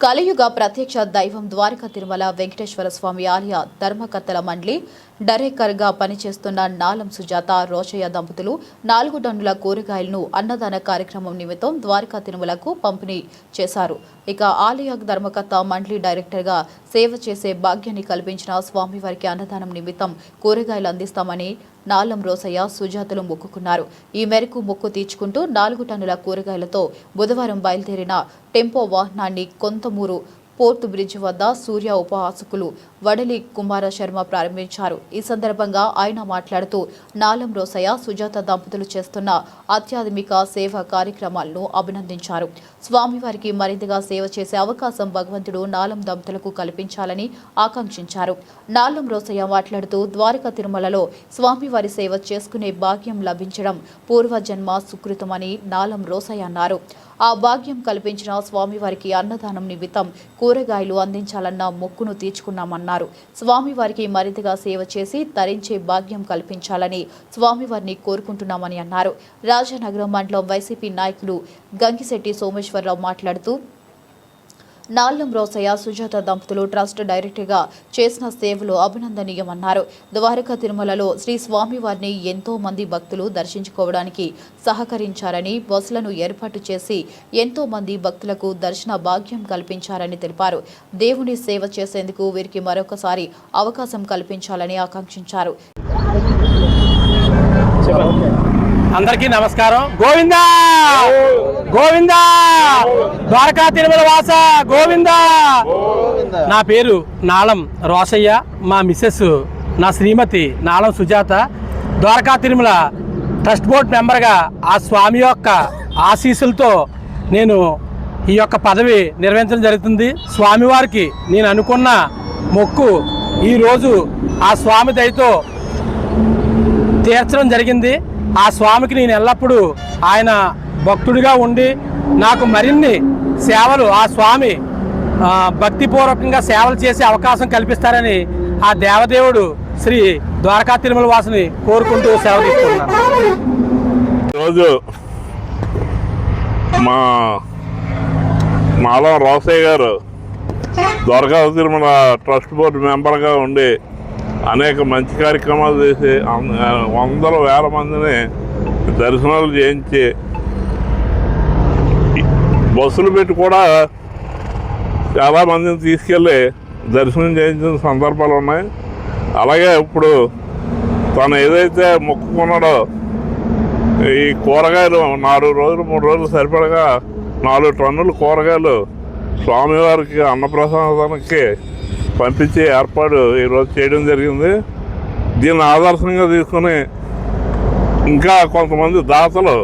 కలియుగ ప్రత్యక్ష దైవం ద్వారకా తిరుమల వెంకటేశ్వర స్వామి ఆలయ ధర్మకర్తల మండలి డైరెక్టర్గా పనిచేస్తున్న నాలం సుజాత రోషయ్య దంపతులు 4 టన్నుల కూరగాయలను అన్నదాన కార్యక్రమం నిమిత్తం ద్వారకా తిరుమలకు పంపిణీ చేశారు. ఇక ఆలయ ధర్మకర్త మండలి డైరెక్టర్గా సేవ చేసే భాగ్యాన్ని కల్పించిన స్వామివారికి అన్నదానం నిమిత్తం కూరగాయలు అందిస్తామని నాలం రోసయ్య సుజాతలు మొక్కుకున్నారు. ఈ మేరకు మొక్కు తీర్చుకుంటూ 4 టన్నుల కూరగాయలతో బుధవారం బయలుదేరిన టెంపో వాహనాన్ని కొంతమూరు పోర్టు బ్రిడ్జి వద్ద సూర్య ఉపహాసకులు వడలి కుమార శర్మ ప్రారంభించారు. ఈ సందర్భంగా ఆయన మాట్లాడుతూ నాలం రోసయ్య సుజాత దంపతులు చేస్తున్న అత్యాధునిక సేవా కార్యక్రమాలను అభినందించారు. స్వామివారికి మరింతగా సేవ చేసే అవకాశం భగవంతుడు నాలం దంపతులకు కల్పించాలని ఆకాంక్షించారు. నాలం రోసయ్య మాట్లాడుతూ ద్వారకా తిరుమలలో స్వామివారి సేవ చేసుకునే భాగ్యం లభించడం పూర్వజన్మ సుకృతమని నాలం రోసయ్య అన్నారు. ఆ భాగ్యం కల్పించిన స్వామివారికి అన్నదానం నిమిత్తం కూరగాయలు అందించాలన్న మొక్కును తీర్చుకున్నామన్నారు. స్వామివారికి మరింతగా సేవ చేసి తరించే భాగ్యం కల్పించాలని స్వామివారిని కోరుకుంటున్నామని అన్నారు. రాజానగరం మండలం వైసీపీ నాయకులు గంగిశెట్టి సోమేశ్వరరావు మాట్లాడుతూ నాలం రోసయ్య సుజాత దంపతులు ట్రస్ట్ డైరెక్టర్గా చేసిన సేవలు అభినందనీయమన్నారు. ద్వారకా తిరుమలలో శ్రీ స్వామివారిని ఎంతో మంది భక్తులు దర్శించుకోవడానికి సహకరించారని, బస్సులను ఏర్పాటు చేసి ఎంతో మంది భక్తులకు దర్శన భాగ్యం కల్పించారని తెలిపారు. దేవుని సేవ చేసేందుకు వీరికి మరొకసారి అవకాశం కల్పించాలని ఆకాంక్షించారు. అందరికీ నమస్కారం. గోవిందా గోవిందా ద్వారకా తిరుమల వాస గోవిందా. నా పేరు నాలం రోసయ్య, మా మిస్సెస్ నా శ్రీమతి నాలం సుజాత. ద్వారకా తిరుమల ట్రస్ట్ బోర్డ్ మెంబర్గా ఆ స్వామి యొక్క ఆశీస్సులతో నేను ఈ యొక్క పదవి నిర్వహించడం జరుగుతుంది. స్వామివారికి నేను అనుకున్న మొక్కు ఈరోజు ఆ స్వామి దయతో తీర్చడం జరిగింది. ఆ స్వామికి నేను ఎల్లప్పుడూ ఆయన భక్తుడిగా ఉండి నాకు మరిన్ని సేవలు ఆ స్వామి భక్తిపూర్వకంగా సేవలు చేసే అవకాశం కల్పిస్తారని ఆ దేవదేవుడు శ్రీ ద్వారకా తిరుమల వాసుని కోరుకుంటూ సేవ తీసుకుంటున్నాను. ఈరోజు మా నాలం రోసయ్య గారు ద్వారకా తిరుమల ట్రస్ట్ బోర్డు మెంబర్గా ఉండి అనేక మంచి కార్యక్రమాలు చేసి వందల వేల మందిని దర్శనాలు చేయించి బస్సులు పెట్టి కూడా చాలామందిని తీసుకెళ్ళి దర్శనం చేయించిన సందర్భాలు ఉన్నాయి. అలాగే ఇప్పుడు తను ఏదైతే మొక్కుకున్నాడో ఈ కూరగాయలు 4 రోజులు 3 రోజులు సరిపడగా 4 టన్నుల కూరగాయలు స్వామివారికి అన్నప్రసాదానికి పంపించే ఏర్పాటు ఈరోజు చేయడం జరిగింది. దీన్ని ఆదర్శంగా తీసుకుని ఇంకా కొంతమంది దాతలు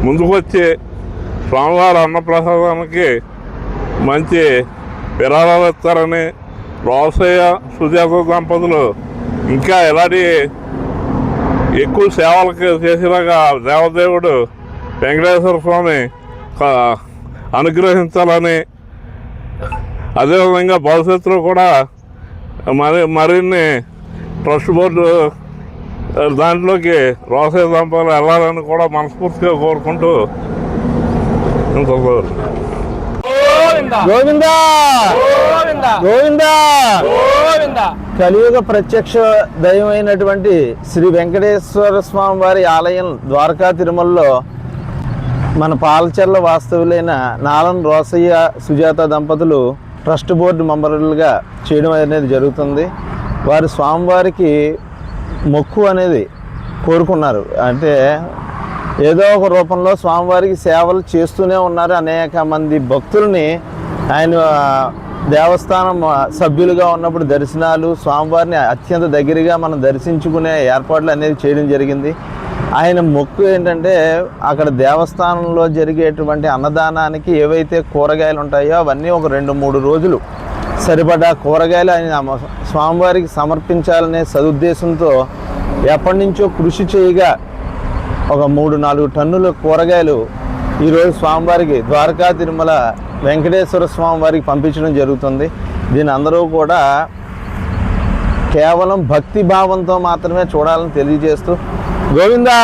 ముందుకు వచ్చి స్వామివారి అన్నప్రసాదానికి మంచి విరాళాలు ఇస్తారని రోసయ్య సుజాత దంపతులు ఇంకా ఇలాంటి ఎక్కువ సేవలకు చేసినాక దేవదేవుడు వెంకటేశ్వర స్వామి అనుగ్రహించాలని, అదేవిధంగా భవిష్యత్తులో కూడా మరిన్ని ట్రస్ట్ బోర్డు దాంట్లోకి రోసయ్య దంపతులు వెళ్ళాలని కూడా మనస్ఫూర్తిగా కోరుకుంటూ గోవిందా గోవిందా గోవిందా. కలియుగ ప్రత్యక్ష దైవమైనటువంటి శ్రీ వెంకటేశ్వర స్వామి వారి ఆలయం ద్వారకా తిరుమలలో మన పాలచెర్ల వాస్తవులైన నాలం రోసయ్య సుజాత దంపతులు ట్రస్ట్ బోర్డు మెంబర్లుగా చేయడం అనేది జరుగుతుంది. వారు స్వామివారికి మొక్కు అనేది కోరుకున్నారు. అంటే ఏదో ఒక రూపంలో స్వామివారికి సేవలు చేస్తూనే ఉన్నారు. అనేక మంది భక్తుల్ని ఆయన దేవస్థానం సభ్యులుగా ఉన్నప్పుడు దర్శనాలు, స్వామివారిని అత్యంత దగ్గరగా మనం దర్శించుకునే ఏర్పాట్లు అనేది చేయడం జరిగింది. ఆయన మొక్కు ఏంటంటే అక్కడ దేవస్థానంలో జరిగేటువంటి అన్నదానానికి ఏవైతే కూరగాయలు ఉంటాయో అవన్నీ ఒక 2-3 రోజులు సరిపడా కూరగాయలు ఆయన స్వామివారికి సమర్పించాలనే సదుద్దేశంతో ఎప్పటి నుంచో కృషి చేయగా ఒక 3-4 టన్నుల కూరగాయలు ఈరోజు స్వామివారికి ద్వారకా తిరుమల వెంకటేశ్వర స్వామి వారికి పంపించడం జరుగుతుంది. దీని అందరూ కూడా కేవలం భక్తి భావంతో మాత్రమే చూడాలని తెలియజేస్తూ గోవిందా.